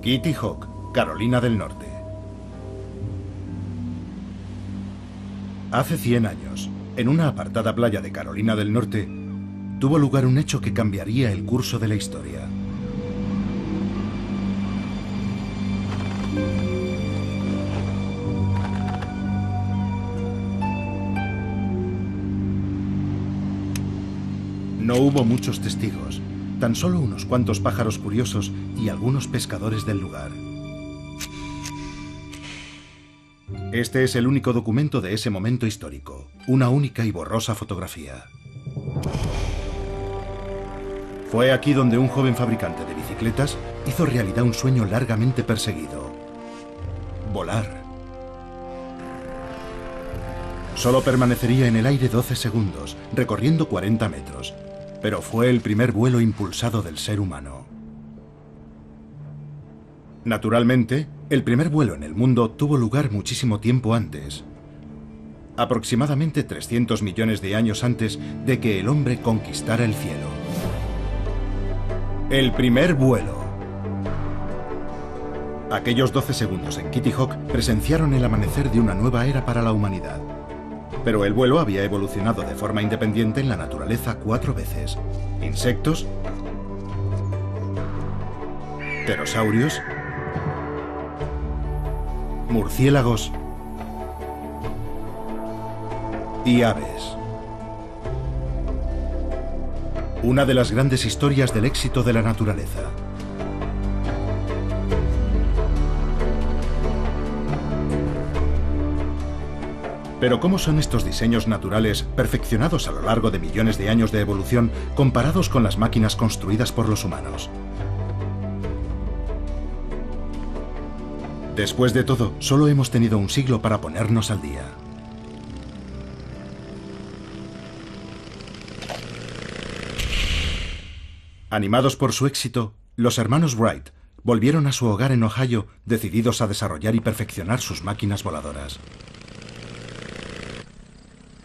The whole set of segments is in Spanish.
Kitty Hawk, Carolina del Norte. Hace 100 años, en una apartada playa de Carolina del Norte, tuvo lugar un hecho que cambiaría el curso de la historia. No hubo muchos testigos, tan solo unos cuantos pájaros curiosos y algunos pescadores del lugar. Este es el único documento de ese momento histórico, una única y borrosa fotografía. Fue aquí donde un joven fabricante de bicicletas hizo realidad un sueño largamente perseguido: volar. Solo permanecería en el aire 12 segundos, recorriendo 40 metros, pero fue el primer vuelo impulsado del ser humano. Naturalmente, el primer vuelo en el mundo tuvo lugar muchísimo tiempo antes, aproximadamente 300 millones de años antes de que el hombre conquistara el cielo. El primer vuelo. Aquellos 12 segundos en Kitty Hawk presenciaron el amanecer de una nueva era para la humanidad. Pero el vuelo había evolucionado de forma independiente en la naturaleza 4 veces. Insectos, pterosaurios, murciélagos y aves. Una de las grandes historias del éxito de la naturaleza. Pero ¿cómo son estos diseños naturales perfeccionados a lo largo de millones de años de evolución comparados con las máquinas construidas por los humanos? Después de todo, solo hemos tenido un siglo para ponernos al día. Animados por su éxito, los hermanos Wright volvieron a su hogar en Ohio, decididos a desarrollar y perfeccionar sus máquinas voladoras.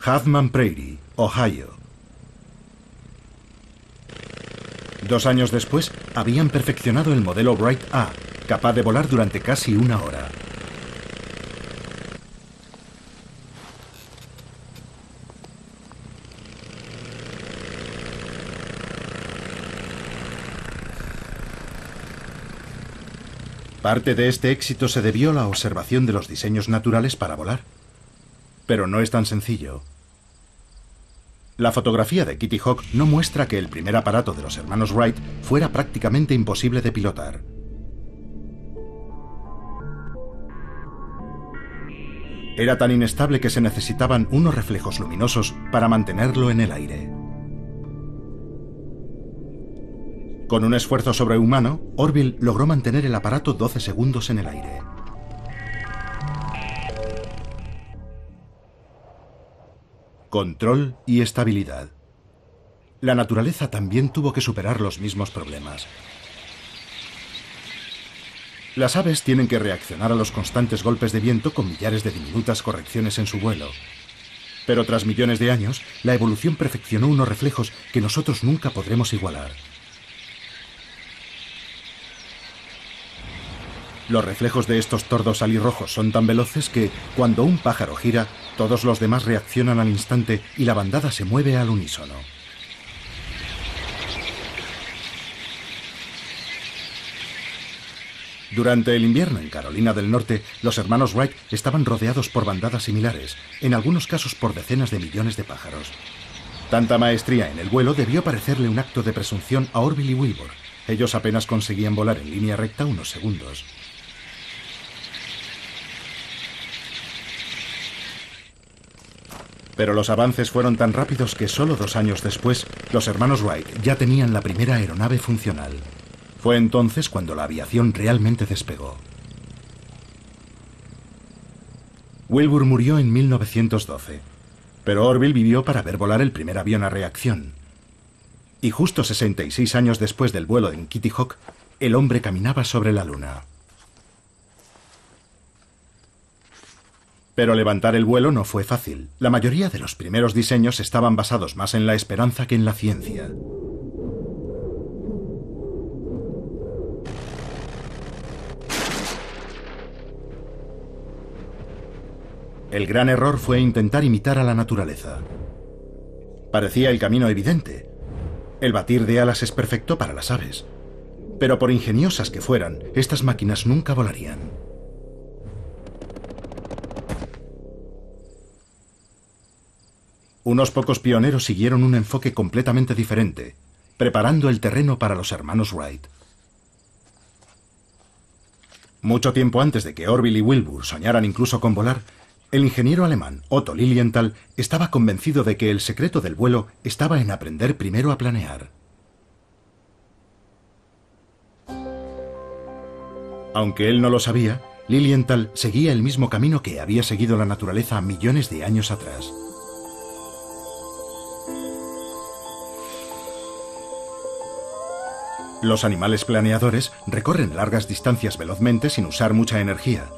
Huffman Prairie, Ohio. 2 años después, habían perfeccionado el modelo Wright A, capaz de volar durante casi 1 hora. Parte de este éxito se debió a la observación de los diseños naturales para volar. Pero no es tan sencillo. La fotografía de Kitty Hawk no muestra que el primer aparato de los hermanos Wright fuera prácticamente imposible de pilotar. Era tan inestable que se necesitaban unos reflejos luminosos para mantenerlo en el aire. Con un esfuerzo sobrehumano, Orville logró mantener el aparato 12 segundos en el aire. Control y estabilidad. La naturaleza también tuvo que superar los mismos problemas. Las aves tienen que reaccionar a los constantes golpes de viento con millares de diminutas correcciones en su vuelo. Pero tras millones de años, la evolución perfeccionó unos reflejos que nosotros nunca podremos igualar. Los reflejos de estos tordos alirrojos son tan veloces que, cuando un pájaro gira, todos los demás reaccionan al instante y la bandada se mueve al unísono. Durante el invierno en Carolina del Norte, los hermanos Wright estaban rodeados por bandadas similares, en algunos casos por decenas de millones de pájaros. Tanta maestría en el vuelo debió parecerle un acto de presunción a Orville y Wilbur. Ellos apenas conseguían volar en línea recta unos segundos. Pero los avances fueron tan rápidos que solo 2 años después, los hermanos Wright ya tenían la primera aeronave funcional. Fue entonces cuando la aviación realmente despegó. Wilbur murió en 1912, pero Orville vivió para ver volar el primer avión a reacción. Y justo 66 años después del vuelo en Kitty Hawk, el hombre caminaba sobre la luna. Pero levantar el vuelo no fue fácil. La mayoría de los primeros diseños estaban basados más en la esperanza que en la ciencia. El gran error fue intentar imitar a la naturaleza. Parecía el camino evidente. El batir de alas es perfecto para las aves. Pero por ingeniosas que fueran, estas máquinas nunca volarían. Unos pocos pioneros siguieron un enfoque completamente diferente, preparando el terreno para los hermanos Wright. Mucho tiempo antes de que Orville y Wilbur soñaran incluso con volar, el ingeniero alemán Otto Lilienthal estaba convencido de que el secreto del vuelo estaba en aprender primero a planear. Aunque él no lo sabía, Lilienthal seguía el mismo camino que había seguido la naturaleza millones de años atrás. Los animales planeadores recorren largas distancias velozmente sin usar mucha energía.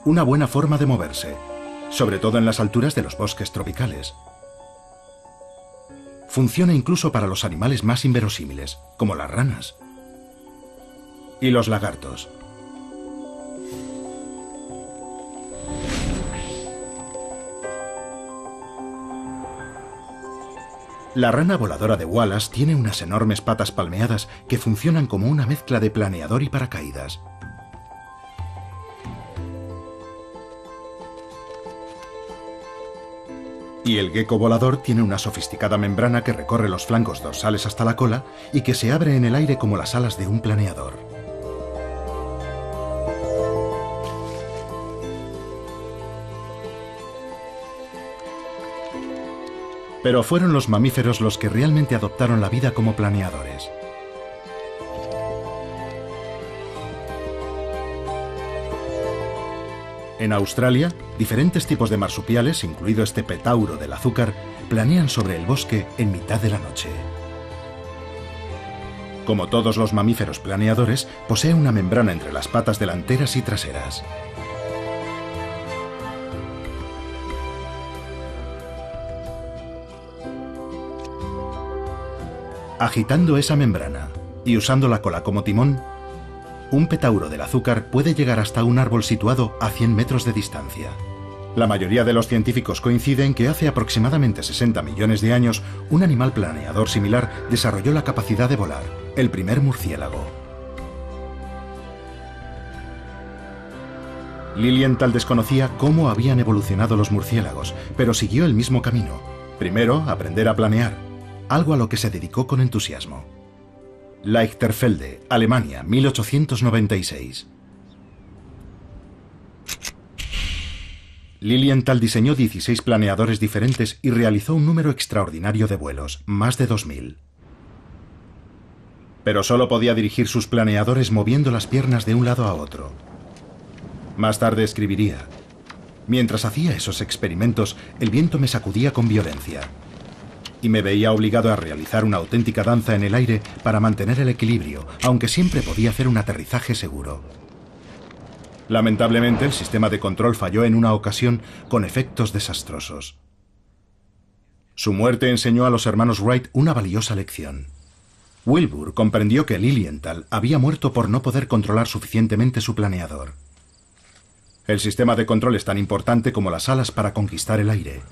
Una buena forma de moverse, sobre todo en las alturas de los bosques tropicales. Funciona incluso para los animales más inverosímiles, como las ranas y los lagartos. La rana voladora de Wallace tiene unas enormes patas palmeadas que funcionan como una mezcla de planeador y paracaídas. Y el gecko volador tiene una sofisticada membrana que recorre los flancos dorsales hasta la cola y que se abre en el aire como las alas de un planeador. Pero fueron los mamíferos los que realmente adoptaron la vida como planeadores. En Australia, diferentes tipos de marsupiales, incluido este petauro del azúcar, planean sobre el bosque en mitad de la noche. Como todos los mamíferos planeadores, posee una membrana entre las patas delanteras y traseras. Agitando esa membrana y usando la cola como timón, un petauro del azúcar puede llegar hasta un árbol situado a 100 metros de distancia. La mayoría de los científicos coinciden que hace aproximadamente 60 millones de años, un animal planeador similar desarrolló la capacidad de volar, el primer murciélago. Lilienthal desconocía cómo habían evolucionado los murciélagos, pero siguió el mismo camino. Primero, aprender a planear, algo a lo que se dedicó con entusiasmo. Lichterfelde, Alemania, 1896. Lilienthal diseñó 16 planeadores diferentes y realizó un número extraordinario de vuelos, más de 2000. Pero solo podía dirigir sus planeadores moviendo las piernas de un lado a otro. Más tarde escribiría: mientras hacía esos experimentos, el viento me sacudía con violencia y me veía obligado a realizar una auténtica danza en el aire para mantener el equilibrio, aunque siempre podía hacer un aterrizaje seguro. Lamentablemente, el sistema de control falló en una ocasión con efectos desastrosos. Su muerte enseñó a los hermanos Wright una valiosa lección. Wilbur comprendió que Lilienthal había muerto por no poder controlar suficientemente su planeador. El sistema de control es tan importante como las alas para conquistar el aire.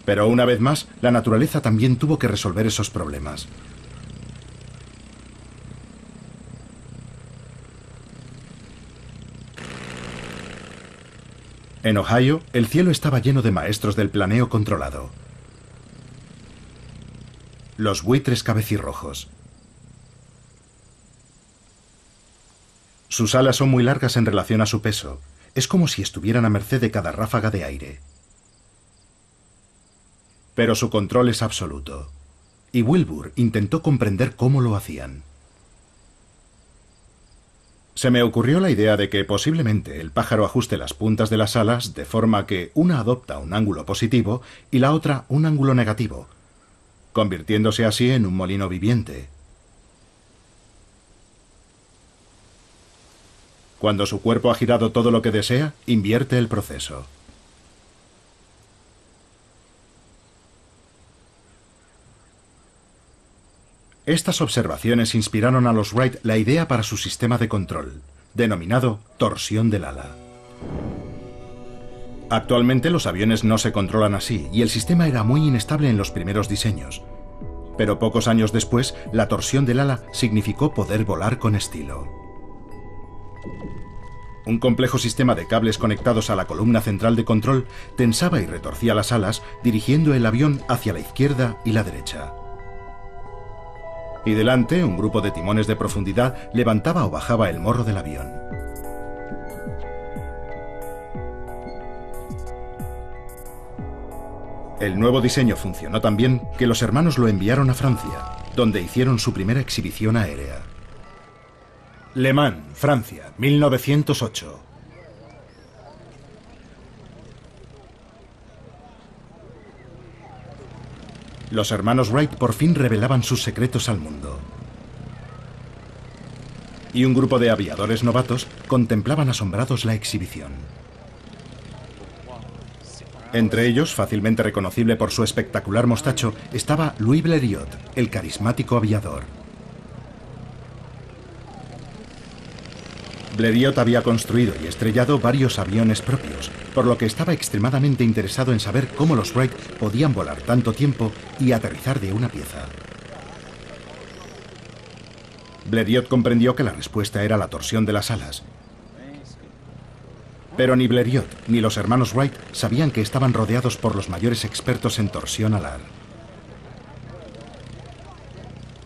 Pero una vez más, la naturaleza también tuvo que resolver esos problemas. En Ohio, el cielo estaba lleno de maestros del planeo controlado. Los buitres cabecirrojos. Sus alas son muy largas en relación a su peso. Es como si estuvieran a merced de cada ráfaga de aire. Pero su control es absoluto. Y Wilbur intentó comprender cómo lo hacían. Se me ocurrió la idea de que posiblemente el pájaro ajuste las puntas de las alas de forma que una adopta un ángulo positivo y la otra un ángulo negativo, convirtiéndose así en un molino viviente. Cuando su cuerpo ha girado todo lo que desea, invierte el proceso. Estas observaciones inspiraron a los Wright la idea para su sistema de control, denominado torsión del ala. Actualmente los aviones no se controlan así y el sistema era muy inestable en los primeros diseños. Pero pocos años después, la torsión del ala significó poder volar con estilo. Un complejo sistema de cables conectados a la columna central de control tensaba y retorcía las alas, dirigiendo el avión hacia la izquierda y la derecha. Y delante, un grupo de timones de profundidad levantaba o bajaba el morro del avión. El nuevo diseño funcionó tan bien que los hermanos lo enviaron a Francia, donde hicieron su primera exhibición aérea. Le Mans, Francia, 1908. Los hermanos Wright por fin revelaban sus secretos al mundo. Y un grupo de aviadores novatos contemplaban asombrados la exhibición. Entre ellos, fácilmente reconocible por su espectacular mostacho, estaba Louis Blériot, el carismático aviador. Blériot había construido y estrellado varios aviones propios, por lo que estaba extremadamente interesado en saber cómo los Wright podían volar tanto tiempo y aterrizar de una pieza. Blériot comprendió que la respuesta era la torsión de las alas. Pero ni Blériot ni los hermanos Wright sabían que estaban rodeados por los mayores expertos en torsión alar.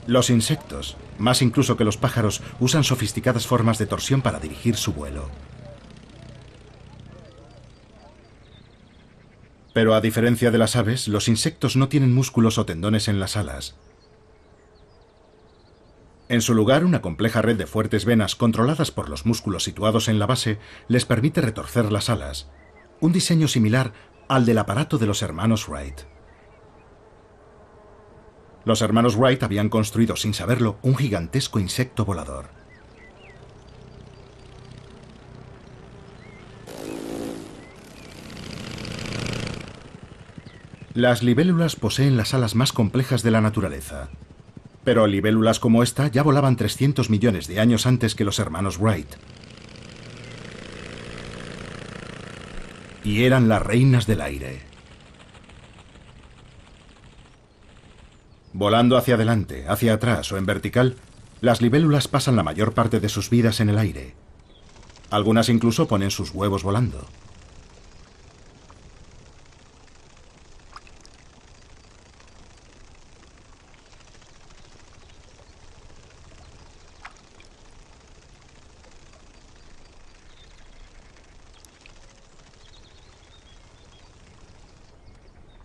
Los insectos, más incluso que los pájaros, usan sofisticadas formas de torsión para dirigir su vuelo. Pero a diferencia de las aves, los insectos no tienen músculos o tendones en las alas. En su lugar, una compleja red de fuertes venas controladas por los músculos situados en la base les permite retorcer las alas, un diseño similar al del aparato de los hermanos Wright. Los hermanos Wright habían construido, sin saberlo, un gigantesco insecto volador. Las libélulas poseen las alas más complejas de la naturaleza. Pero libélulas como esta ya volaban 300 millones de años antes que los hermanos Wright. Y eran las reinas del aire. Volando hacia adelante, hacia atrás o en vertical, las libélulas pasan la mayor parte de sus vidas en el aire. Algunas incluso ponen sus huevos volando.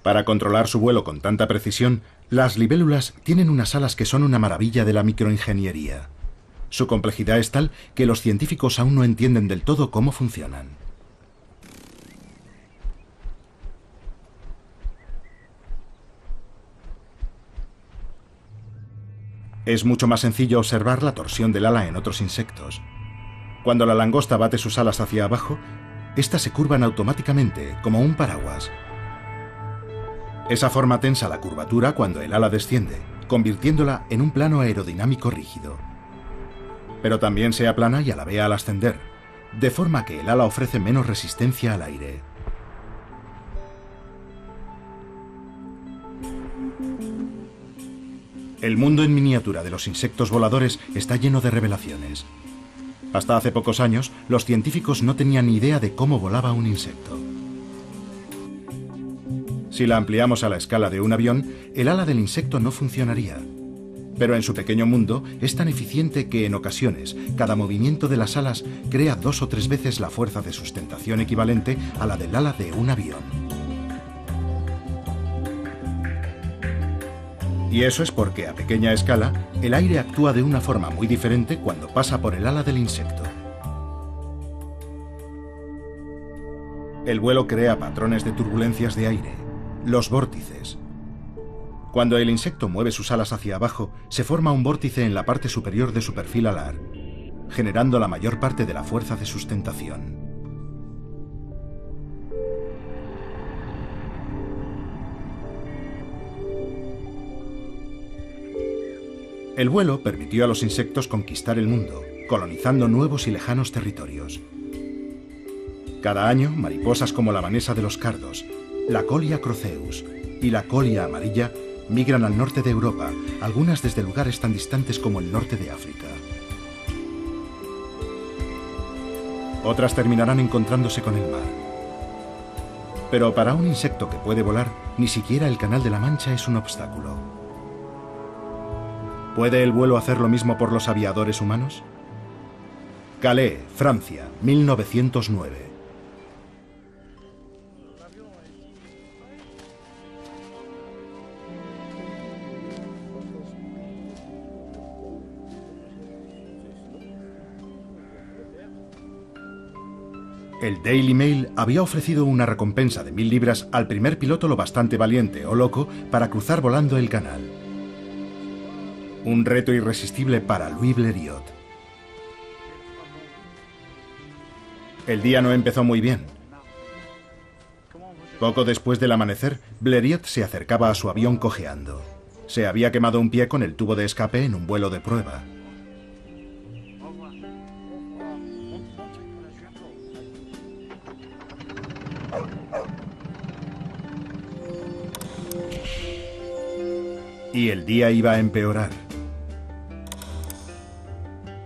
Para controlar su vuelo con tanta precisión, las libélulas tienen unas alas que son una maravilla de la microingeniería. Su complejidad es tal que los científicos aún no entienden del todo cómo funcionan. Es mucho más sencillo observar la torsión del ala en otros insectos. Cuando la langosta bate sus alas hacia abajo, estas se curvan automáticamente, como un paraguas. Esa forma tensa la curvatura cuando el ala desciende, convirtiéndola en un plano aerodinámico rígido. Pero también se aplana y alabea al ascender, de forma que el ala ofrece menos resistencia al aire. El mundo en miniatura de los insectos voladores está lleno de revelaciones. Hasta hace pocos años, los científicos no tenían ni idea de cómo volaba un insecto. Si la ampliamos a la escala de un avión, el ala del insecto no funcionaría. Pero en su pequeño mundo es tan eficiente que en ocasiones cada movimiento de las alas crea 2 o 3 veces la fuerza de sustentación equivalente a la del ala de un avión. Y eso es porque a pequeña escala el aire actúa de una forma muy diferente cuando pasa por el ala del insecto. El vuelo crea patrones de turbulencias de aire, los vórtices. Cuando el insecto mueve sus alas hacia abajo, se forma un vórtice en la parte superior de su perfil alar, generando la mayor parte de la fuerza de sustentación. El vuelo permitió a los insectos conquistar el mundo, colonizando nuevos y lejanos territorios. Cada año, mariposas como la vanesa de los cardos, la Colia croceus y la colia amarilla migran al norte de Europa, algunas desde lugares tan distantes como el norte de África. Otras terminarán encontrándose con el mar. Pero para un insecto que puede volar, ni siquiera el Canal de la Mancha es un obstáculo. ¿Puede el vuelo hacer lo mismo por los aviadores humanos? Calais, Francia, 1909. El Daily Mail había ofrecido una recompensa de 1000 libras al primer piloto lo bastante valiente o loco para cruzar volando el canal. Un reto irresistible para Louis Blériot. El día no empezó muy bien. Poco después del amanecer, Blériot se acercaba a su avión cojeando. Se había quemado un pie con el tubo de escape en un vuelo de prueba. Y el día iba a empeorar.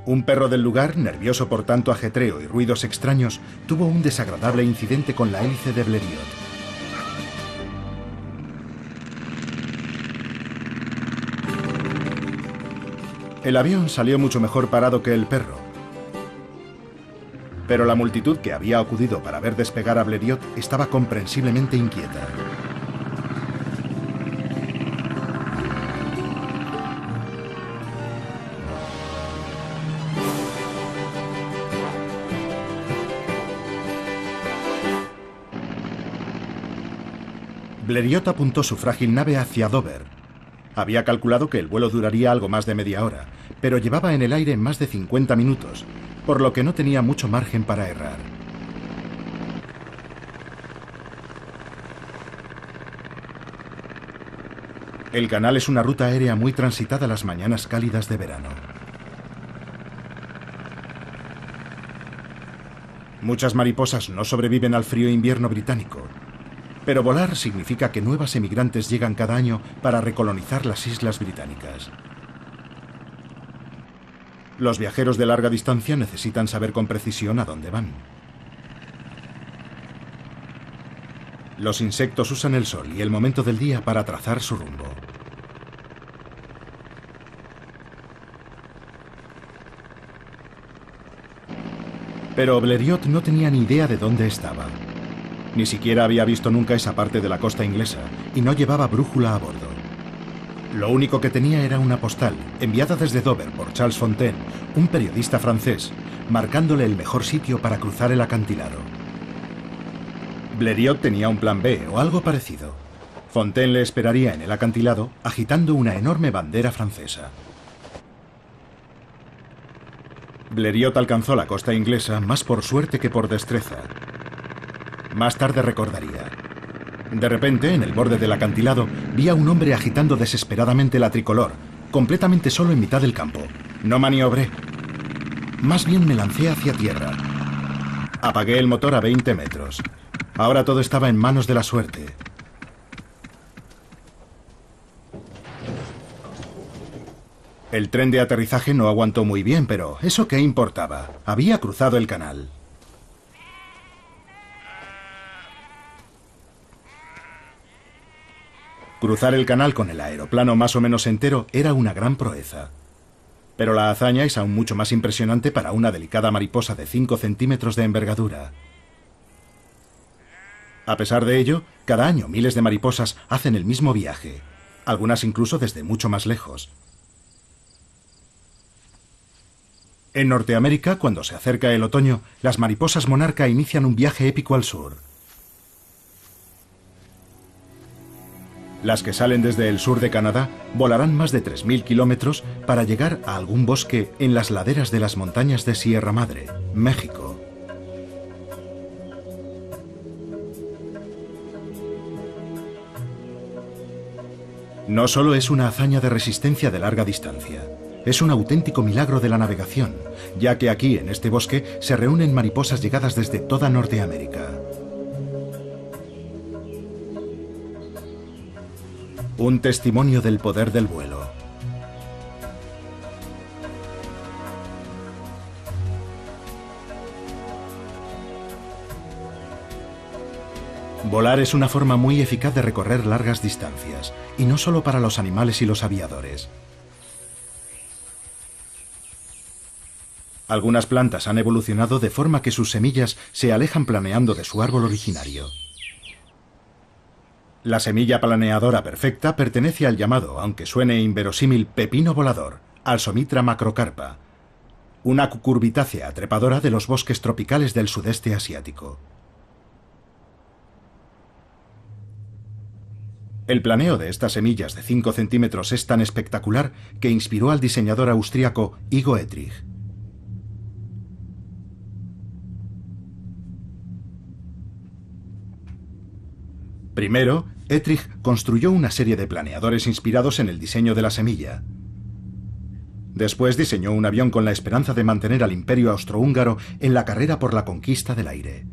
Un perro del lugar, nervioso por tanto ajetreo y ruidos extraños, tuvo un desagradable incidente con la hélice de Blériot. El avión salió mucho mejor parado que el perro. Pero la multitud que había acudido para ver despegar a Blériot estaba comprensiblemente inquieta. Blériot apuntó su frágil nave hacia Dover. Había calculado que el vuelo duraría algo más de media hora, pero llevaba en el aire más de 50 minutos, por lo que no tenía mucho margen para errar. El canal es una ruta aérea muy transitada las mañanas cálidas de verano. Muchas mariposas no sobreviven al frío invierno británico. Pero volar significa que nuevas emigrantes llegan cada año para recolonizar las islas británicas. Los viajeros de larga distancia necesitan saber con precisión a dónde van. Los insectos usan el sol y el momento del día para trazar su rumbo. Pero Blériot no tenía ni idea de dónde estaba. Ni siquiera había visto nunca esa parte de la costa inglesa y no llevaba brújula a bordo. Lo único que tenía era una postal, enviada desde Dover por Charles Fontaine, un periodista francés, marcándole el mejor sitio para cruzar el acantilado. Blériot tenía un plan B o algo parecido. Fontaine le esperaría en el acantilado, agitando una enorme bandera francesa. Blériot alcanzó la costa inglesa más por suerte que por destreza. Más tarde recordaría. De repente, en el borde del acantilado, vi a un hombre agitando desesperadamente la tricolor, completamente solo en mitad del campo. No maniobré. Más bien me lancé hacia tierra. Apagué el motor a 20 metros. Ahora todo estaba en manos de la suerte. El tren de aterrizaje no aguantó muy bien, pero ¿eso qué importaba? Había cruzado el canal. Cruzar el canal con el aeroplano más o menos entero era una gran proeza. Pero la hazaña es aún mucho más impresionante para una delicada mariposa de 5 centímetros de envergadura. A pesar de ello, cada año miles de mariposas hacen el mismo viaje, algunas incluso desde mucho más lejos. En Norteamérica, cuando se acerca el otoño, las mariposas monarca inician un viaje épico al sur. Las que salen desde el sur de Canadá volarán más de 3000 kilómetros para llegar a algún bosque en las laderas de las montañas de Sierra Madre, México. No solo es una hazaña de resistencia de larga distancia. es un auténtico milagro de la navegación, ya que aquí, en este bosque, se reúnen mariposas llegadas desde toda Norteamérica. Un testimonio del poder del vuelo. Volar es una forma muy eficaz de recorrer largas distancias, y no solo para los animales y los aviadores. Algunas plantas han evolucionado de forma que sus semillas se alejan planeando de su árbol originario. La semilla planeadora perfecta pertenece al llamado, aunque suene inverosímil, pepino volador, Alsomitra macrocarpa, una cucurbitácea trepadora de los bosques tropicales del sudeste asiático. El planeo de estas semillas de 5 centímetros es tan espectacular que inspiró al diseñador austríaco Igo Etrich. Primero, Etrich construyó una serie de planeadores inspirados en el diseño de la semilla. Después diseñó un avión con la esperanza de mantener al imperio austrohúngaro en la carrera por la conquista del aire.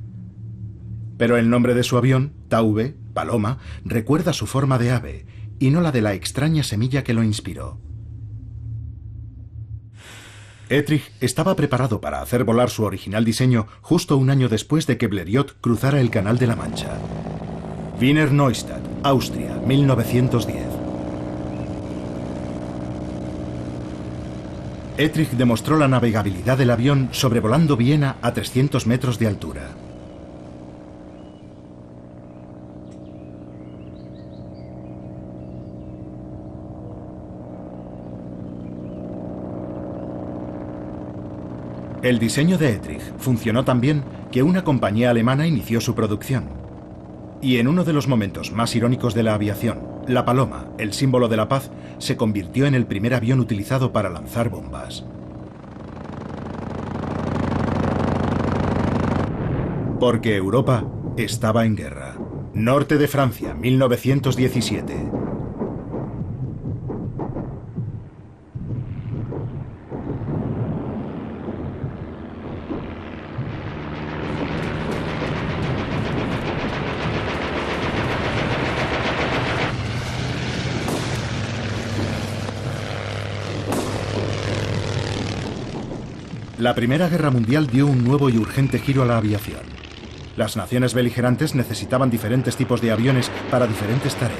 Pero el nombre de su avión, Taube, paloma, recuerda su forma de ave, y no la de la extraña semilla que lo inspiró. Etrich estaba preparado para hacer volar su original diseño justo un año después de que Blériot cruzara el Canal de la Mancha. Wiener Neustadt, Austria, 1910. Etrich demostró la navegabilidad del avión sobrevolando Viena a 300 metros de altura. El diseño de Etrich funcionó tan bien que una compañía alemana inició su producción. Y en uno de los momentos más irónicos de la aviación, la paloma, el símbolo de la paz, se convirtió en el primer avión utilizado para lanzar bombas. Porque Europa estaba en guerra. Norte de Francia, 1917. La Primera Guerra Mundial dio un nuevo y urgente giro a la aviación. Las naciones beligerantes necesitaban diferentes tipos de aviones para diferentes tareas.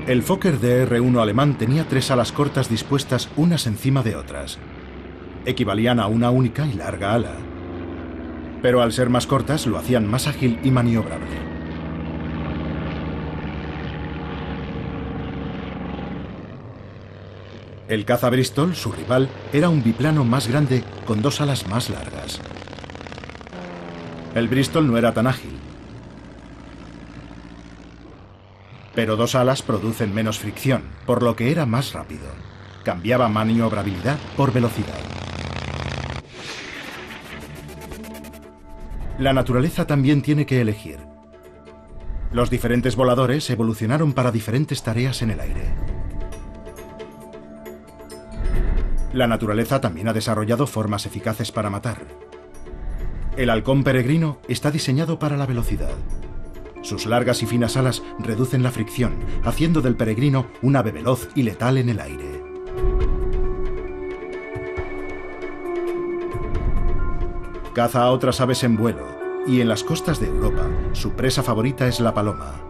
El Fokker DR-1 alemán tenía 3 alas cortas dispuestas unas encima de otras. Equivalían a una única y larga ala. Pero al ser más cortas lo hacían más ágil y maniobrable. El caza Bristol, su rival, era un biplano más grande con 2 alas más largas. El Bristol no era tan ágil, pero 2 alas producen menos fricción, por lo que era más rápido. Cambiaba maniobrabilidad por velocidad. La naturaleza también tiene que elegir. Los diferentes voladores evolucionaron para diferentes tareas en el aire. La naturaleza también ha desarrollado formas eficaces para matar. El halcón peregrino está diseñado para la velocidad. Sus largas y finas alas reducen la fricción, haciendo del peregrino un ave veloz y letal en el aire. Caza a otras aves en vuelo, y en las costas de Europa, su presa favorita es la paloma.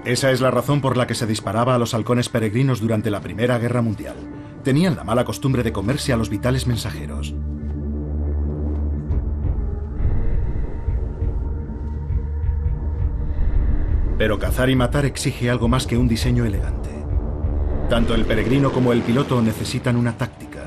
Esa es la razón por la que se disparaba a los halcones peregrinos durante la Primera Guerra Mundial. Tenían la mala costumbre de comerse a los vitales mensajeros. Pero cazar y matar exige algo más que un diseño elegante. Tanto el peregrino como el piloto necesitan una táctica.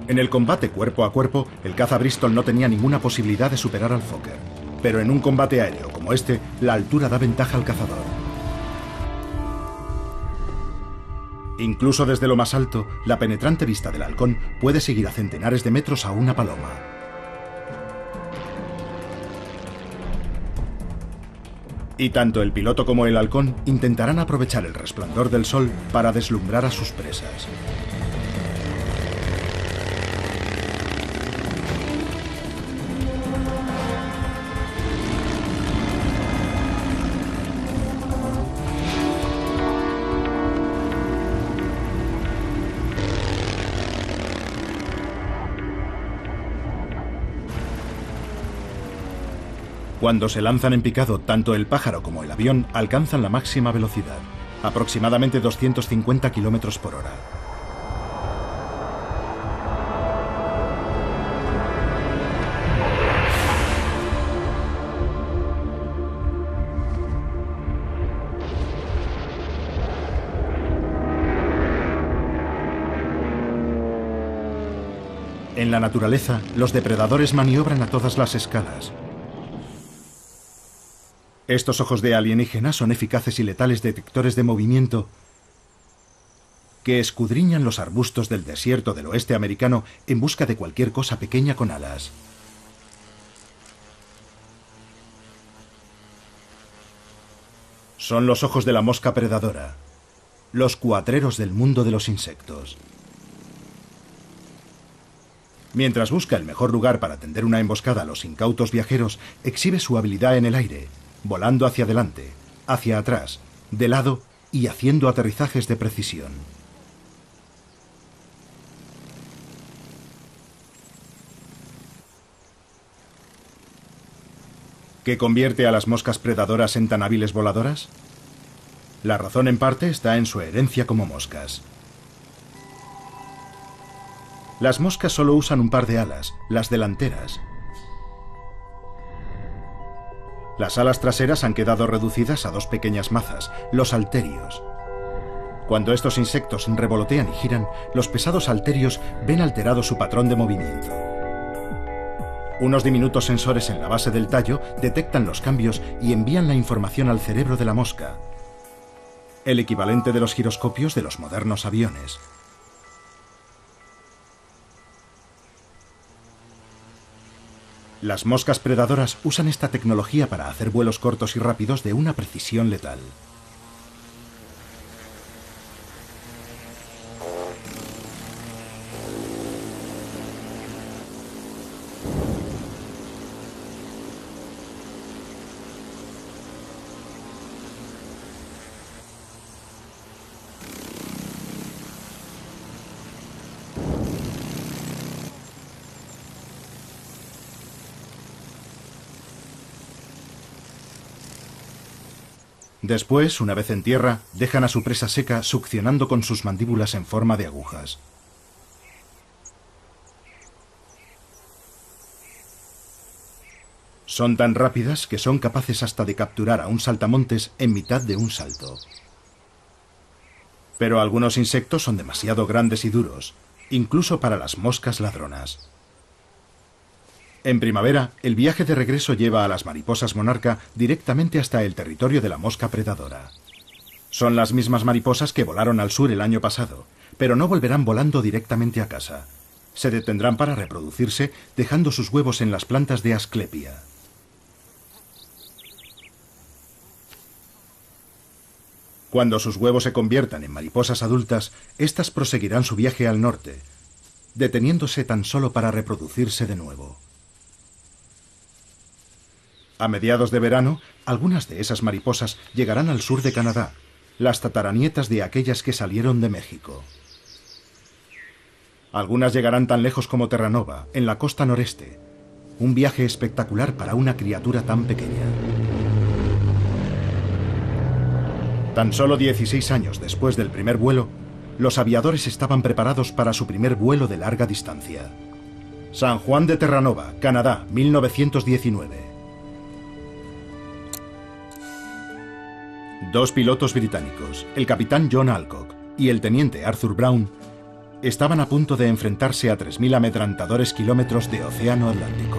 En el combate cuerpo a cuerpo, el caza Bristol no tenía ninguna posibilidad de superar al Fokker. Pero en un combate aéreo, como este, la altura da ventaja al cazador. Incluso desde lo más alto, la penetrante vista del halcón puede seguir a centenares de metros a una paloma. Y tanto el piloto como el halcón intentarán aprovechar el resplandor del sol para deslumbrar a sus presas. Cuando se lanzan en picado, tanto el pájaro como el avión alcanzan la máxima velocidad, aproximadamente 250 km por hora. En la naturaleza, los depredadores maniobran a todas las escalas. Estos ojos de alienígena son eficaces y letales detectores de movimiento que escudriñan los arbustos del desierto del oeste americano en busca de cualquier cosa pequeña con alas. Son los ojos de la mosca predadora, los cuatreros del mundo de los insectos. Mientras busca el mejor lugar para tender una emboscada a los incautos viajeros, exhibe su habilidad en el aire, volando hacia adelante, hacia atrás, de lado y haciendo aterrizajes de precisión. ¿Qué convierte a las moscas predadoras en tan hábiles voladoras? La razón en parte está en su herencia como moscas. Las moscas solo usan un par de alas, las delanteras. Las alas traseras han quedado reducidas a dos pequeñas mazas, los halterios. Cuando estos insectos revolotean y giran, los pesados halterios ven alterado su patrón de movimiento. Unos diminutos sensores en la base del tallo detectan los cambios y envían la información al cerebro de la mosca, el equivalente de los giroscopios de los modernos aviones. Las moscas predadoras usan esta tecnología para hacer vuelos cortos y rápidos de una precisión letal. Después, una vez en tierra, dejan a su presa seca succionando con sus mandíbulas en forma de agujas. Son tan rápidas que son capaces hasta de capturar a un saltamontes en mitad de un salto. Pero algunos insectos son demasiado grandes y duros, incluso para las moscas ladronas. En primavera, el viaje de regreso lleva a las mariposas monarca directamente hasta el territorio de la mosca predadora. Son las mismas mariposas que volaron al sur el año pasado, pero no volverán volando directamente a casa. Se detendrán para reproducirse, dejando sus huevos en las plantas de Asclepia. Cuando sus huevos se conviertan en mariposas adultas, éstas proseguirán su viaje al norte, deteniéndose tan solo para reproducirse de nuevo. A mediados de verano, algunas de esas mariposas llegarán al sur de Canadá, las tataranietas de aquellas que salieron de México. Algunas llegarán tan lejos como Terranova, en la costa noreste. Un viaje espectacular para una criatura tan pequeña. Tan solo 16 años después del primer vuelo, los aviadores estaban preparados para su primer vuelo de larga distancia. San Juan de Terranova, Canadá, 1919. Dos pilotos británicos, el capitán John Alcock y el teniente Arthur Brown, estaban a punto de enfrentarse a 3.000 amedrentadores kilómetros de océano Atlántico.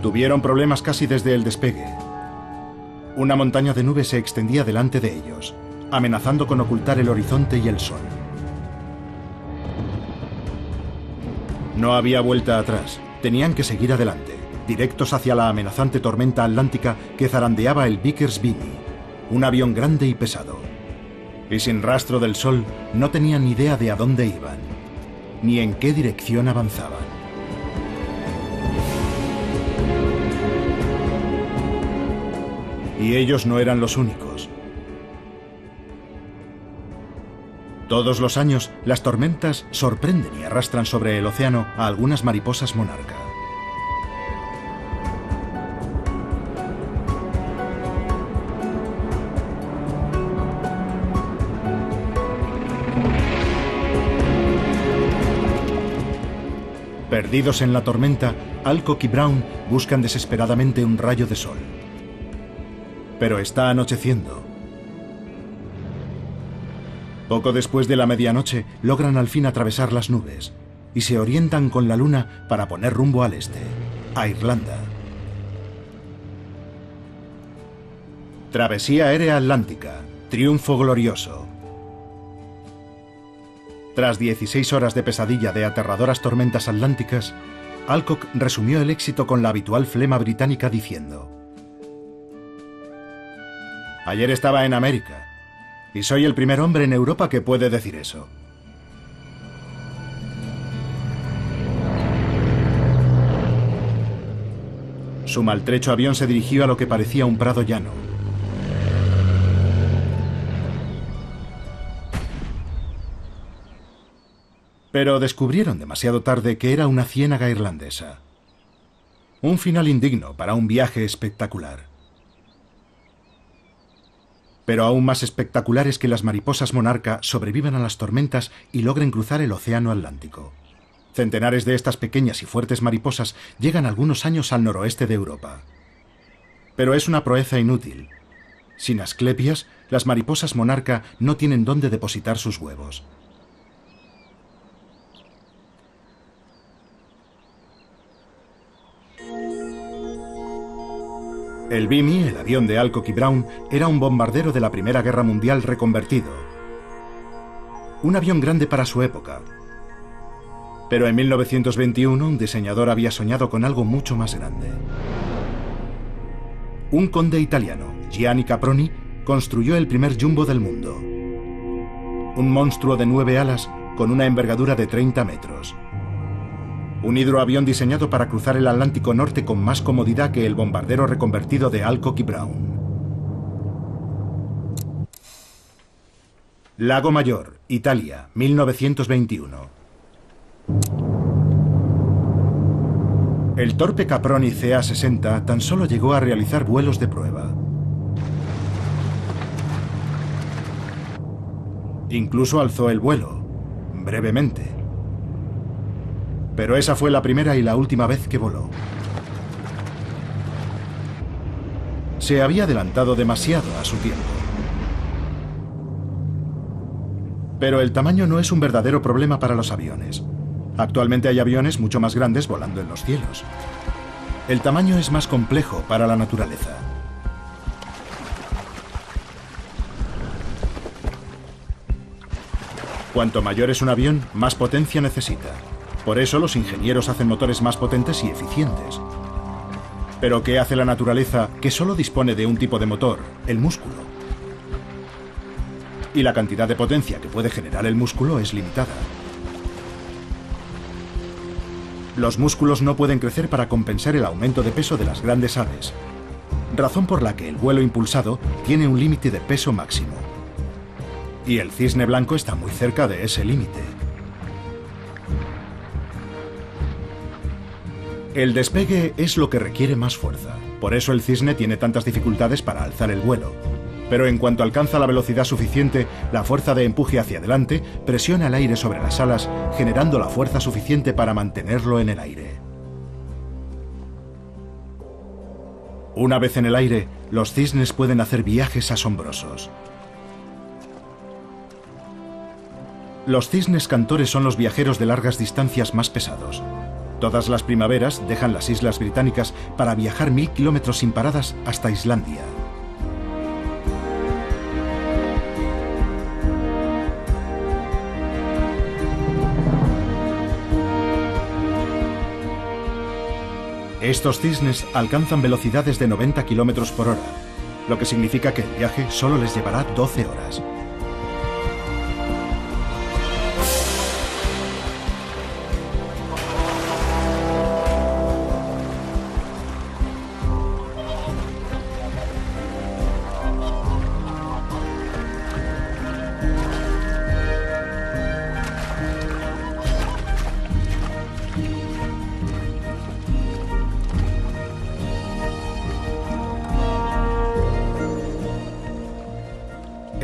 Tuvieron problemas casi desde el despegue. Una montaña de nubes se extendía delante de ellos, amenazando con ocultar el horizonte y el sol. No había vuelta atrás. Tenían que seguir adelante, directos hacia la amenazante tormenta atlántica que zarandeaba el Vickers Vimy, un avión grande y pesado. Y sin rastro del sol, no tenían ni idea de a dónde iban, ni en qué dirección avanzaban. Y ellos no eran los únicos. Todos los años, las tormentas sorprenden y arrastran sobre el océano a algunas mariposas monarca. Perdidos en la tormenta, Alcock y Brown buscan desesperadamente un rayo de sol. Pero está anocheciendo. Poco después de la medianoche, logran al fin atravesar las nubes y se orientan con la luna para poner rumbo al este, a Irlanda. Travesía aérea atlántica, triunfo glorioso. Tras 16 horas de pesadilla de aterradoras tormentas atlánticas, Alcock resumió el éxito con la habitual flema británica diciendo: «Ayer estaba en América, y soy el primer hombre en Europa que puede decir eso». Su maltrecho avión se dirigió a lo que parecía un prado llano. Pero descubrieron demasiado tarde que era una ciénaga irlandesa. Un final indigno para un viaje espectacular. Pero aún más espectacular es que las mariposas monarca sobrevivan a las tormentas y logren cruzar el océano Atlántico. Centenares de estas pequeñas y fuertes mariposas llegan algunos años al noroeste de Europa. Pero es una proeza inútil. Sin asclepias, las mariposas monarca no tienen dónde depositar sus huevos. El Vimy, el avión de Alcock y Brown, era un bombardero de la Primera Guerra Mundial reconvertido. Un avión grande para su época. Pero en 1921 un diseñador había soñado con algo mucho más grande. Un conde italiano, Gianni Caproni, construyó el primer jumbo del mundo. Un monstruo de 9 alas con una envergadura de 30 metros. Un hidroavión diseñado para cruzar el Atlántico Norte con más comodidad que el bombardero reconvertido de Alcock y Brown. Lago Mayor, Italia, 1921. El torpe Caproni CA-60 tan solo llegó a realizar vuelos de prueba. Incluso alzó el vuelo, brevemente. Pero esa fue la primera y la última vez que voló. Se había adelantado demasiado a su tiempo. Pero el tamaño no es un verdadero problema para los aviones. Actualmente hay aviones mucho más grandes volando en los cielos. El tamaño es más complejo para la naturaleza. Cuanto mayor es un avión, más potencia necesita. Por eso los ingenieros hacen motores más potentes y eficientes. Pero ¿qué hace la naturaleza que solo dispone de un tipo de motor, el músculo? Y la cantidad de potencia que puede generar el músculo es limitada. Los músculos no pueden crecer para compensar el aumento de peso de las grandes aves, razón por la que el vuelo impulsado tiene un límite de peso máximo. Y el cisne blanco está muy cerca de ese límite. El despegue es lo que requiere más fuerza. Por eso el cisne tiene tantas dificultades para alzar el vuelo. Pero en cuanto alcanza la velocidad suficiente, la fuerza de empuje hacia adelante presiona el aire sobre las alas, generando la fuerza suficiente para mantenerlo en el aire. Una vez en el aire, los cisnes pueden hacer viajes asombrosos. Los cisnes cantores son los viajeros de largas distancias más pesados. Todas las primaveras dejan las islas británicas para viajar 1000 kilómetros sin paradas hasta Islandia. Estos cisnes alcanzan velocidades de 90 kilómetros por hora, lo que significa que el viaje solo les llevará 12 horas.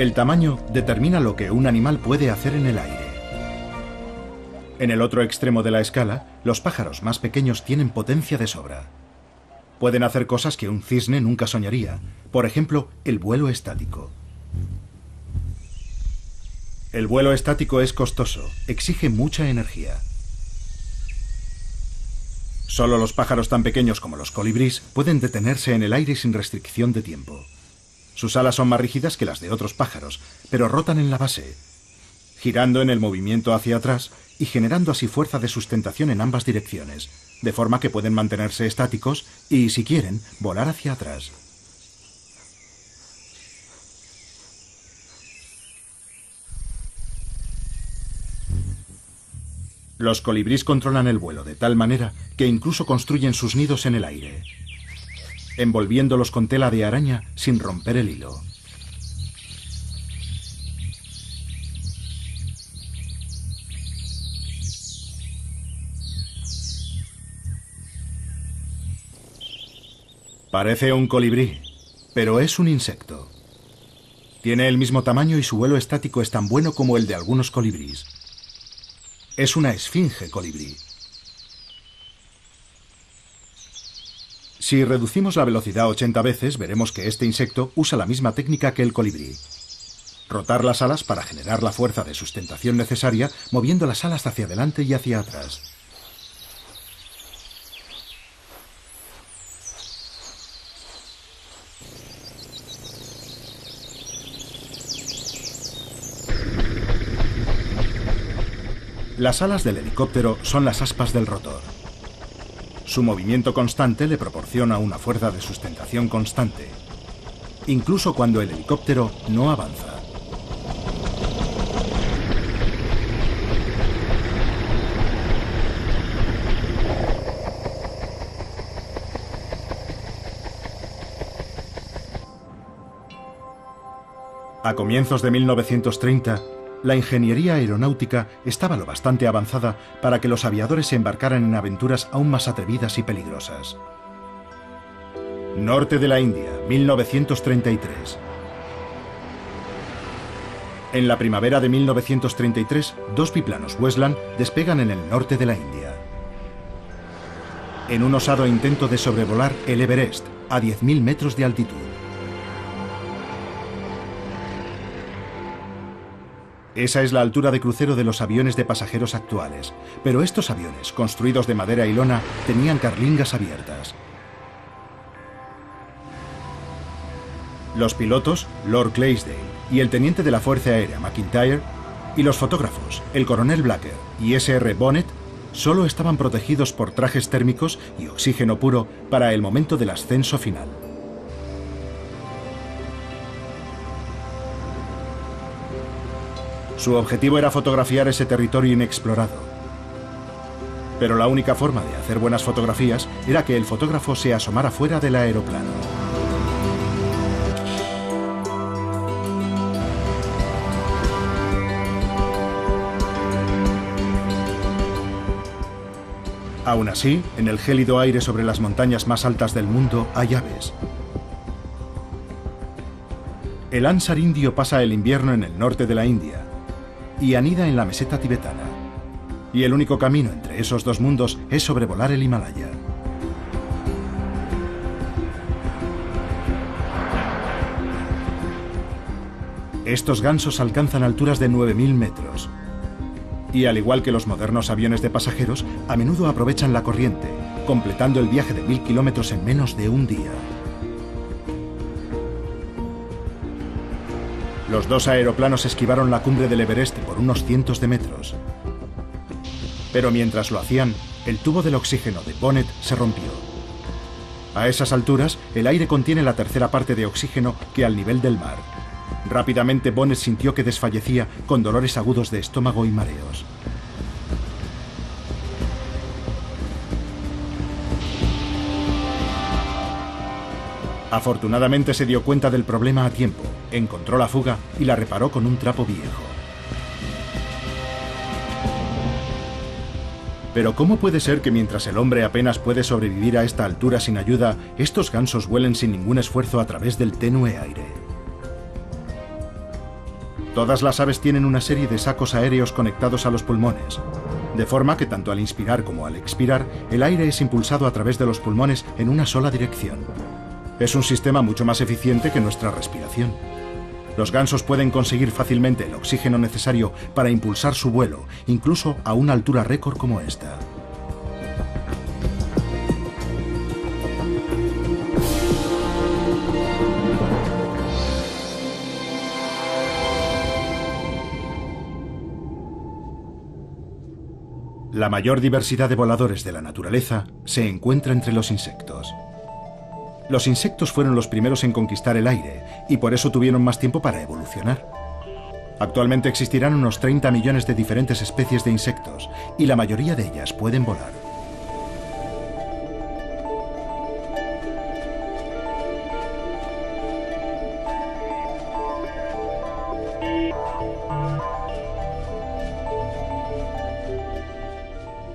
El tamaño determina lo que un animal puede hacer en el aire. En el otro extremo de la escala, los pájaros más pequeños tienen potencia de sobra. Pueden hacer cosas que un cisne nunca soñaría, por ejemplo, el vuelo estático. El vuelo estático es costoso, exige mucha energía. Solo los pájaros tan pequeños como los colibríes pueden detenerse en el aire sin restricción de tiempo. Sus alas son más rígidas que las de otros pájaros, pero rotan en la base, girando en el movimiento hacia atrás y generando así fuerza de sustentación en ambas direcciones, de forma que pueden mantenerse estáticos y, si quieren, volar hacia atrás. Los colibríes controlan el vuelo de tal manera que incluso construyen sus nidos en el aire, envolviéndolos con tela de araña sin romper el hilo. Parece un colibrí, pero es un insecto. Tiene el mismo tamaño y su vuelo estático es tan bueno como el de algunos colibríes. Es una esfinge colibrí. Si reducimos la velocidad 80 veces, veremos que este insecto usa la misma técnica que el colibrí. Rotar las alas para generar la fuerza de sustentación necesaria, moviendo las alas hacia adelante y hacia atrás. Las alas del helicóptero son las aspas del rotor. Su movimiento constante le proporciona una fuerza de sustentación constante, incluso cuando el helicóptero no avanza. A comienzos de 1930, la ingeniería aeronáutica estaba lo bastante avanzada para que los aviadores se embarcaran en aventuras aún más atrevidas y peligrosas. Norte de la India, 1933. En la primavera de 1933, dos biplanos Westland despegan en el norte de la India. En un osado intento de sobrevolar el Everest, a 10.000 metros de altitud. Esa es la altura de crucero de los aviones de pasajeros actuales, pero estos aviones, construidos de madera y lona, tenían carlingas abiertas. Los pilotos, Lord Clydesdale y el teniente de la Fuerza Aérea McIntyre, y los fotógrafos, el coronel Blacker y S.R. Bonnet, solo estaban protegidos por trajes térmicos y oxígeno puro para el momento del ascenso final. Su objetivo era fotografiar ese territorio inexplorado. Pero la única forma de hacer buenas fotografías era que el fotógrafo se asomara fuera del aeroplano. Aún así, en el gélido aire sobre las montañas más altas del mundo hay aves. El ánsar indio pasa el invierno en el norte de la India y anida en la meseta tibetana. Y el único camino entre esos dos mundos es sobrevolar el Himalaya. Estos gansos alcanzan alturas de 9.000 metros. Y al igual que los modernos aviones de pasajeros, a menudo aprovechan la corriente, completando el viaje de 1000 kilómetros en menos de un día. Los dos aeroplanos esquivaron la cumbre del Everest por unos cientos de metros. Pero mientras lo hacían, el tubo del oxígeno de Bonnet se rompió. A esas alturas, el aire contiene la tercera parte de oxígeno que al nivel del mar. Rápidamente Bonnet sintió que desfallecía con dolores agudos de estómago y mareos. Afortunadamente se dio cuenta del problema a tiempo, encontró la fuga y la reparó con un trapo viejo. Pero ¿cómo puede ser que mientras el hombre apenas puede sobrevivir a esta altura sin ayuda, estos gansos vuelen sin ningún esfuerzo a través del tenue aire? Todas las aves tienen una serie de sacos aéreos conectados a los pulmones, de forma que tanto al inspirar como al expirar, el aire es impulsado a través de los pulmones en una sola dirección. Es un sistema mucho más eficiente que nuestra respiración. Los gansos pueden conseguir fácilmente el oxígeno necesario para impulsar su vuelo, incluso a una altura récord como esta. La mayor diversidad de voladores de la naturaleza se encuentra entre los insectos. Los insectos fueron los primeros en conquistar el aire y por eso tuvieron más tiempo para evolucionar. Actualmente existirán unos 30 millones de diferentes especies de insectos y la mayoría de ellas pueden volar.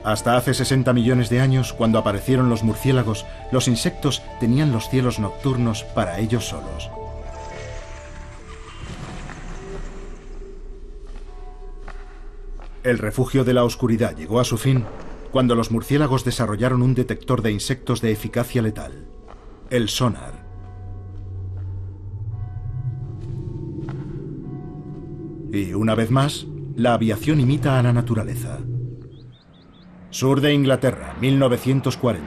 Hasta hace 60 millones de años, cuando aparecieron los murciélagos, los insectos tenían los cielos nocturnos para ellos solos. El refugio de la oscuridad llegó a su fin cuando los murciélagos desarrollaron un detector de insectos de eficacia letal, el sonar. Y una vez más, la aviación imita a la naturaleza. Sur de Inglaterra, 1940.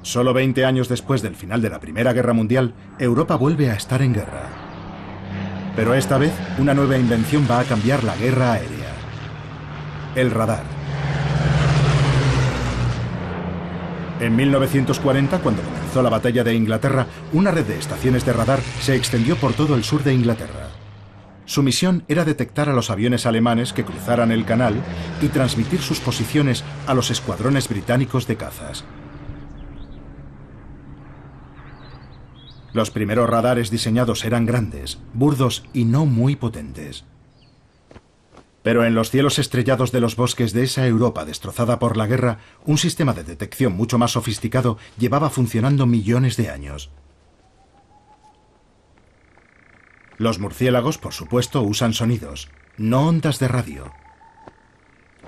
Solo 20 años después del final de la Primera Guerra Mundial, Europa vuelve a estar en guerra. Pero esta vez, una nueva invención va a cambiar la guerra aérea: el radar. En 1940, cuando comenzó la batalla de Inglaterra, una red de estaciones de radar se extendió por todo el sur de Inglaterra. Su misión era detectar a los aviones alemanes que cruzaran el canal y transmitir sus posiciones a los escuadrones británicos de cazas. Los primeros radares diseñados eran grandes, burdos y no muy potentes. Pero en los cielos estrellados de los bosques de esa Europa destrozada por la guerra, un sistema de detección mucho más sofisticado llevaba funcionando millones de años. Los murciélagos, por supuesto, usan sonidos, no ondas de radio.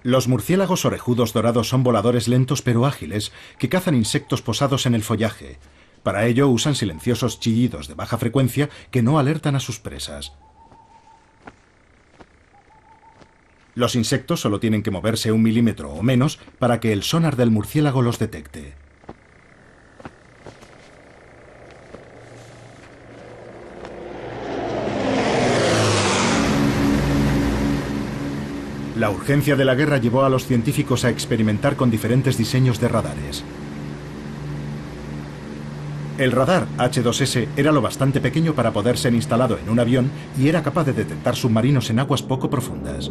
Los murciélagos orejudos dorados son voladores lentos pero ágiles que cazan insectos posados en el follaje. Para ello usan silenciosos chillidos de baja frecuencia que no alertan a sus presas. Los insectos solo tienen que moverse 1 milímetro o menos para que el sonar del murciélago los detecte. La urgencia de la guerra llevó a los científicos a experimentar con diferentes diseños de radares. El radar H2S era lo bastante pequeño para poder ser instalado en un avión y era capaz de detectar submarinos en aguas poco profundas.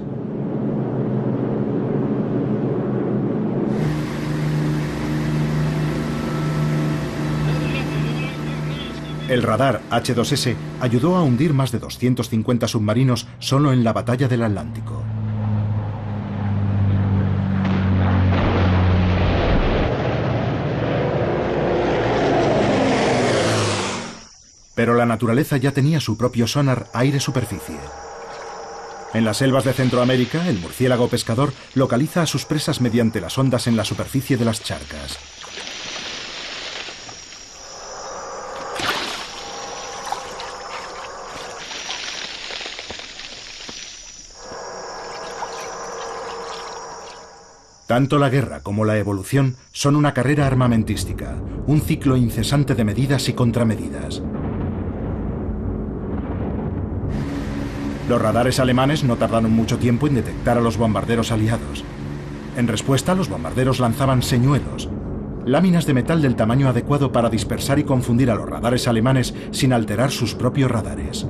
El radar H2S ayudó a hundir más de 250 submarinos solo en la batalla del Atlántico. Pero la naturaleza ya tenía su propio sonar aire-superficie. En las selvas de Centroamérica, el murciélago pescador localiza a sus presas mediante las ondas en la superficie de las charcas. Tanto la guerra como la evolución son una carrera armamentística, un ciclo incesante de medidas y contramedidas. Los radares alemanes no tardaron mucho tiempo en detectar a los bombarderos aliados. En respuesta, los bombarderos lanzaban señuelos, láminas de metal del tamaño adecuado para dispersar y confundir a los radares alemanes sin alterar sus propios radares.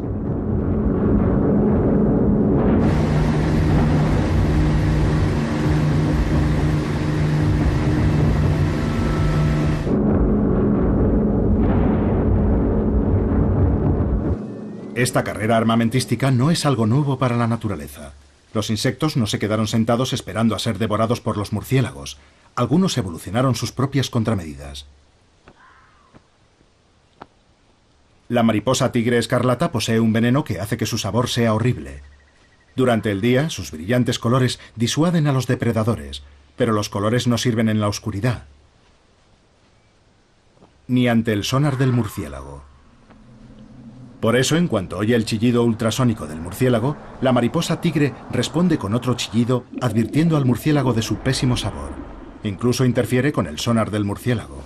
Esta carrera armamentística no es algo nuevo para la naturaleza. Los insectos no se quedaron sentados esperando a ser devorados por los murciélagos. Algunos evolucionaron sus propias contramedidas. La mariposa tigre escarlata posee un veneno que hace que su sabor sea horrible. Durante el día, sus brillantes colores disuaden a los depredadores, pero los colores no sirven en la oscuridad, ni ante el sonar del murciélago. Por eso, en cuanto oye el chillido ultrasónico del murciélago, la mariposa tigre responde con otro chillido, advirtiendo al murciélago de su pésimo sabor. Incluso interfiere con el sonar del murciélago.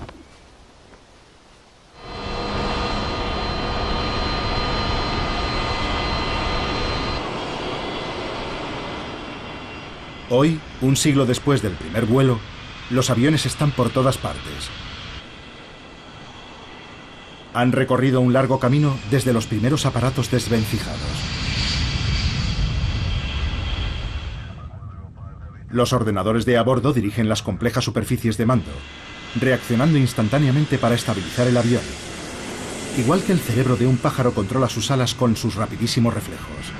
Hoy, un siglo después del primer vuelo, los aviones están por todas partes. Han recorrido un largo camino desde los primeros aparatos desvencijados. Los ordenadores de a bordo dirigen las complejas superficies de mando, reaccionando instantáneamente para estabilizar el avión, igual que el cerebro de un pájaro controla sus alas con sus rapidísimos reflejos.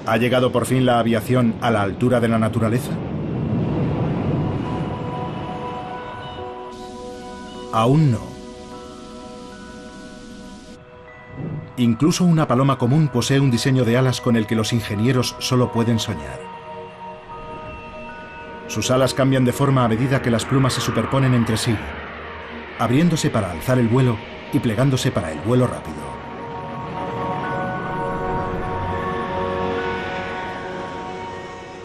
¿Ha llegado por fin la aviación a la altura de la naturaleza? Aún no. Incluso una paloma común posee un diseño de alas con el que los ingenieros solo pueden soñar. Sus alas cambian de forma a medida que las plumas se superponen entre sí, abriéndose para alzar el vuelo y plegándose para el vuelo rápido.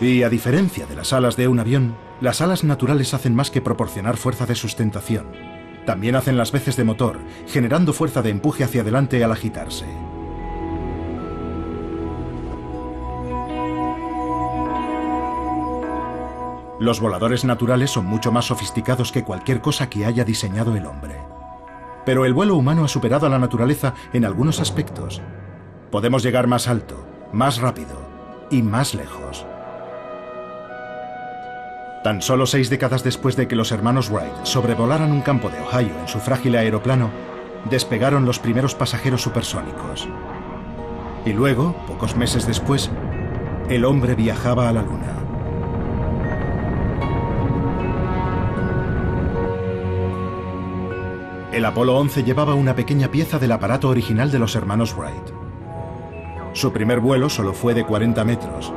Y a diferencia de las alas de un avión, las alas naturales hacen más que proporcionar fuerza de sustentación. También hacen las veces de motor, generando fuerza de empuje hacia adelante al agitarse. Los voladores naturales son mucho más sofisticados que cualquier cosa que haya diseñado el hombre. Pero el vuelo humano ha superado a la naturaleza en algunos aspectos. Podemos llegar más alto, más rápido y más lejos. Tan solo 6 décadas después de que los hermanos Wright sobrevolaran un campo de Ohio en su frágil aeroplano, despegaron los primeros pasajeros supersónicos. Y luego, pocos meses después, el hombre viajaba a la Luna. El Apolo 11 llevaba una pequeña pieza del aparato original de los hermanos Wright. Su primer vuelo solo fue de 40 metros.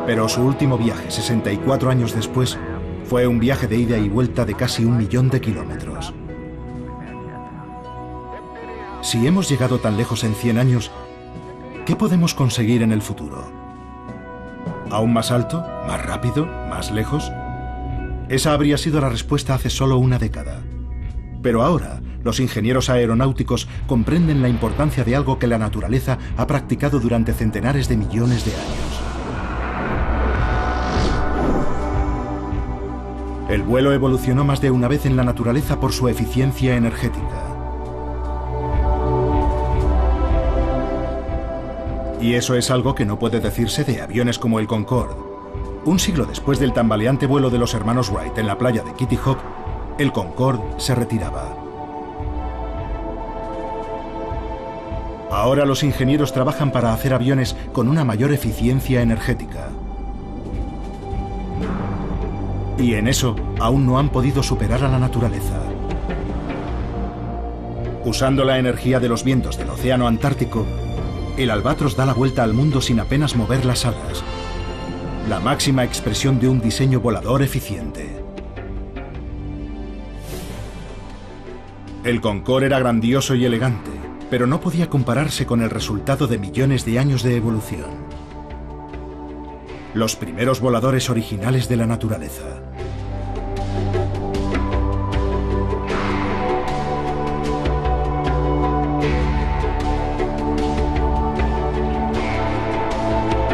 Pero su último viaje, 64 años después, fue un viaje de ida y vuelta de casi 1 millón de kilómetros. Si hemos llegado tan lejos en 100 años, ¿qué podemos conseguir en el futuro? ¿Aún más alto? ¿Más rápido? ¿Más lejos? Esa habría sido la respuesta hace solo una década. Pero ahora, los ingenieros aeronáuticos comprenden la importancia de algo que la naturaleza ha practicado durante centenares de millones de años. El vuelo evolucionó más de una vez en la naturaleza por su eficiencia energética. Y eso es algo que no puede decirse de aviones como el Concorde. Un siglo después del tambaleante vuelo de los hermanos Wright en la playa de Kitty Hawk, el Concorde se retiraba. Ahora los ingenieros trabajan para hacer aviones con una mayor eficiencia energética. Y en eso aún no han podido superar a la naturaleza. Usando la energía de los vientos del océano Antártico, el Albatros da la vuelta al mundo sin apenas mover las alas. La máxima expresión de un diseño volador eficiente. El Concorde era grandioso y elegante, pero no podía compararse con el resultado de millones de años de evolución. Los primeros voladores originales de la naturaleza.